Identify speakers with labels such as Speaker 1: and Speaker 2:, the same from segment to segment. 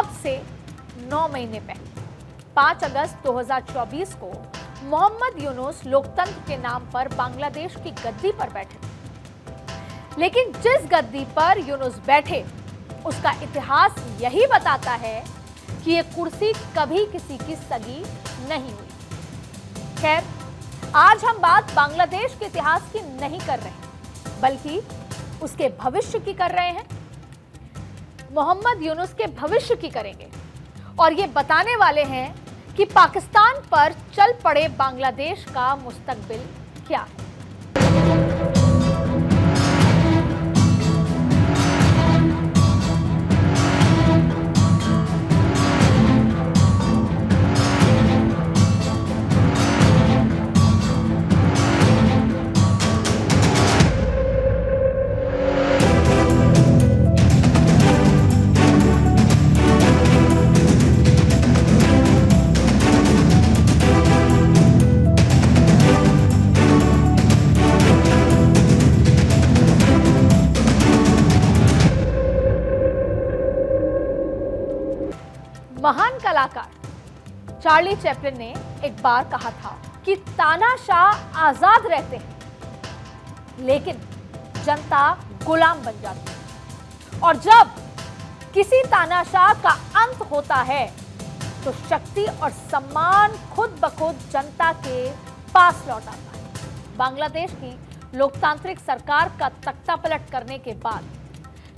Speaker 1: अब से 9 महीने पहले 5 अगस्त 2024 को मोहम्मद यूनुस लोकतंत्र के नाम पर बांग्लादेश की गद्दी पर बैठे। लेकिन जिस गद्दी पर यूनुस बैठे उसका इतिहास यही बताता है कि ये कुर्सी कभी किसी की सगी नहीं हुई। खैर, आज हम बात बांग्लादेश के इतिहास की नहीं कर रहे बल्कि उसके भविष्य की कर रहे हैं। मोहम्मद यूनुस के भविष्य की करेंगे और ये बताने वाले हैं कि पाकिस्तान पर चल पड़े बांग्लादेश का मुस्तकबिल क्या है। महान कलाकार चार्ली चैपलिन ने एक बार कहा था कि तानाशाह आजाद रहते हैं लेकिन जनता गुलाम बन जाती है, और जब किसी तानाशाह का अंत होता है तो शक्ति और सम्मान खुद ब खुद जनता के पास लौट आता है। बांग्लादेश की लोकतांत्रिक सरकार का तख्ता पलट करने के बाद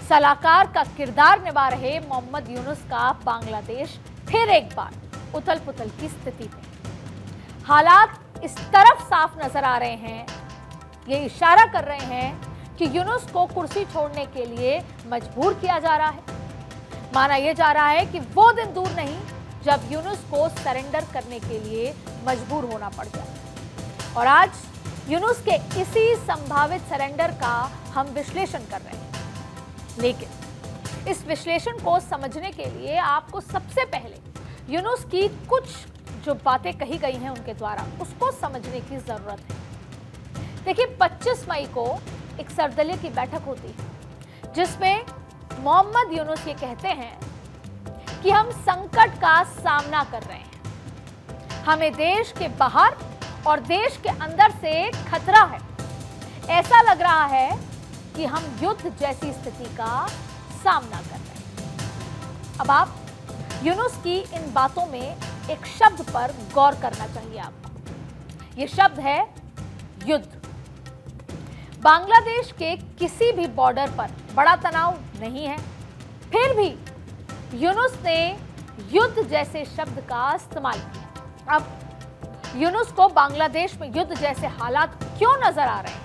Speaker 1: सलाहकार का किरदार निभा रहे मोहम्मद यूनुस का बांग्लादेश फिर एक बार उथल पुथल की स्थिति में। हालात इस तरफ साफ नजर आ रहे हैं, ये इशारा कर रहे हैं कि यूनुस को कुर्सी छोड़ने के लिए मजबूर किया जा रहा है। माना यह जा रहा है कि वो दिन दूर नहीं जब यूनुस को सरेंडर करने के लिए मजबूर होना पड़ जाए। और आज यूनुस के इसी संभावित सरेंडर का हम विश्लेषण कर रहे हैं। लेकिन इस विश्लेषण को समझने के लिए आपको सबसे पहले यूनुस की कुछ जो बातें कही गई हैं उनके द्वारा उसको समझने की जरूरत है। देखिए, 25 मई को एक सर्वदलीय की बैठक होती है जिसमें मोहम्मद यूनुस ये कहते हैं कि हम संकट का सामना कर रहे हैं, हमें देश के बाहर और देश के अंदर से खतरा है, ऐसा लग रहा है कि हम युद्ध जैसी स्थिति का सामना कर रहे हैं। अब आप यूनुस की इन बातों में एक शब्द पर गौर करना चाहिए आपको। यह शब्द है युद्ध। बांग्लादेश के किसी भी बॉर्डर पर बड़ा तनाव नहीं है, फिर भी यूनुस ने युद्ध जैसे शब्द का इस्तेमाल किया। अब यूनुस को बांग्लादेश में युद्ध जैसे हालात क्यों नजर आ रहे हैं,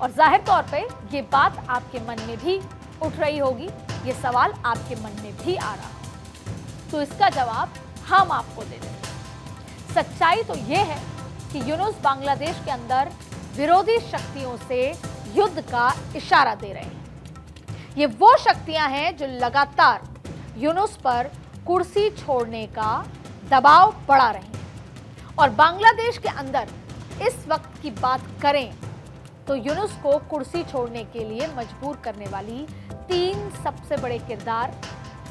Speaker 1: और जाहिर तौर पे ये बात आपके मन में भी उठ रही होगी, ये सवाल आपके मन में भी आ रहा है, तो इसका जवाब हम आपको दे देंगे। सच्चाई तो ये है कि यूनुस बांग्लादेश के अंदर विरोधी शक्तियों से युद्ध का इशारा दे रहे हैं। ये वो शक्तियां हैं जो लगातार यूनुस पर कुर्सी छोड़ने का दबाव बढ़ा रही हैं, और बांग्लादेश के अंदर इस वक्त की बात करें तो यूनुस को कुर्सी छोड़ने के लिए मजबूर करने वाली 3 सबसे बड़े किरदार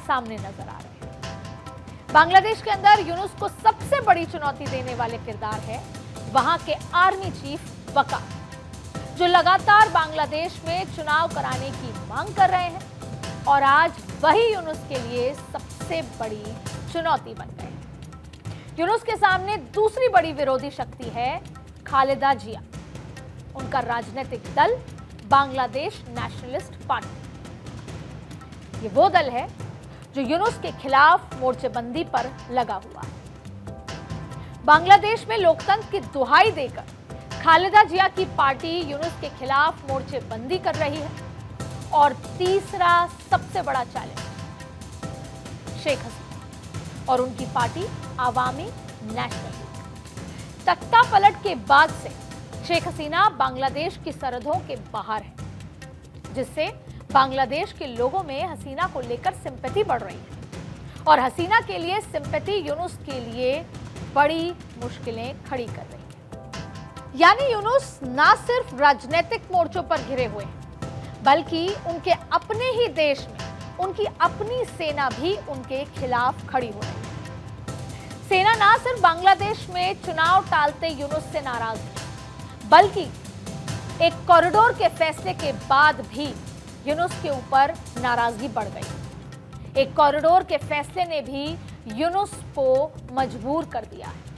Speaker 1: सामने नजर आ रहे हैं। बांग्लादेश के अंदर यूनुस को सबसे बड़ी चुनौती देने वाले किरदार है वहां के आर्मी चीफ वकार, जो लगातार बांग्लादेश में चुनाव कराने की मांग कर रहे हैं और आज वही यूनुस के लिए सबसे बड़ी चुनौती बन गए हैं। यूनुस के सामने दूसरी बड़ी विरोधी शक्ति है खालिदा जिया। उनका राजनीतिक दल बांग्लादेश नेशनलिस्ट पार्टी, ये वो दल है जो यूनुस के खिलाफ मोर्चेबंदी पर लगा हुआ है। बांग्लादेश में लोकतंत्र की दुहाई देकर खालिदा जिया की पार्टी यूनुस के खिलाफ मोर्चेबंदी कर रही है। और तीसरा सबसे बड़ा चैलेंज शेख हसीना और उनकी पार्टी आवामी नेशनल लीग। तख्ता पलट के बाद से शेख हसीना बांग्लादेश की सरहदों के बाहर है, जिससे बांग्लादेश के लोगों में हसीना को लेकर सिंपैथी बढ़ रही है, और हसीना के लिए सिंपैथी यूनुस के लिए बड़ी मुश्किलें खड़ी कर रही है। यानी यूनुस ना सिर्फ राजनीतिक मोर्चों पर घिरे हुए हैं, बल्कि उनके अपने ही देश में उनकी अपनी सेना भी उनके खिलाफ खड़ी हो रही है। सेना ना सिर्फ बांग्लादेश में चुनाव टालते यूनुस से नाराज है, बल्कि एक कॉरिडोर के फैसले के बाद भी यूनुस के ऊपर नाराजगी बढ़ गई। एक कॉरिडोर के फैसले ने भी यूनुस को मजबूर कर दिया है।